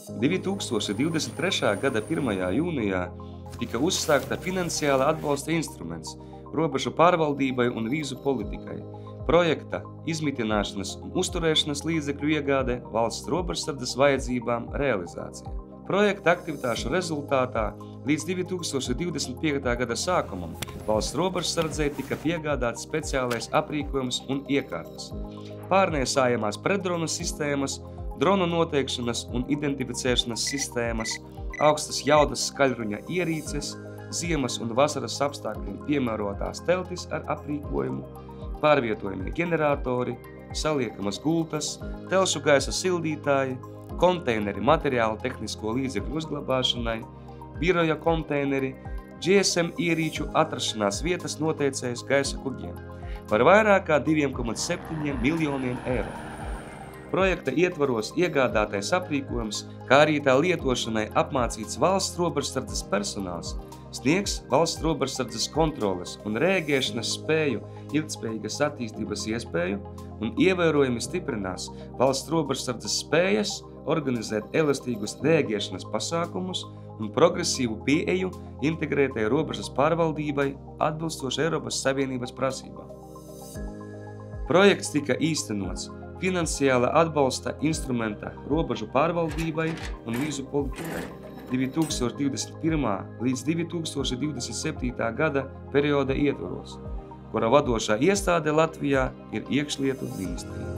2023. gada 1. jūnijā tika uzsākta finansiāla atbalsta instruments robežu pārvaldībai un vīzu politikai, projekta izmitināšanas un uzturēšanas līdzekļu iegāde valsts robežsardzes vajadzībām realizācija. Projekta aktivitāšu rezultātā līdz 2025. gada sākumam valsts robežsardzei tika piegādāts speciālais aprīkojums un iekārtas, pārnēsājamās pretdronu sistēmas, dronu noteikšanas un identificēšanas sistēmas, augstas jaudas skaļruņa ierīces, ziemas un vasaras apstākļiem piemērotās teltis ar aprīkojumu, pārvietojamie ģeneratori, saliekamas gultas, telšu gaisa sildītāji, konteineri materiālu tehnisko līdzekļu uzglabāšanai, biroja konteineri, GSM ierīču atrašanās vietas noteicējs gaisa kuģiem par vairāk kā 2,7 miljoniem eiro. Projekta ietvaros iegādātais aprīkojums, kā arī tā lietošanai apmācīts valsts robežsardzes personāls, sniegs valsts robežsardzes kontroles un rēģēšanas spēju, ilgtspējīgas attīstības iespēju un ievērojami stiprinās valsts robežsardzes spējas organizēt elastīgus rēģēšanas pasākumus un progresīvu pieeju integrētai robežas pārvaldībai atbilstoši Eiropas Savienības prasībām. Projekts tika īstenots finansiāla atbalsta instrumenta robežu pārvaldībai un vīzu politikai 2021. līdz 2027. gada perioda ietvaros, kura vadošā iestāde Latvijā ir Iekšlietu ministrija.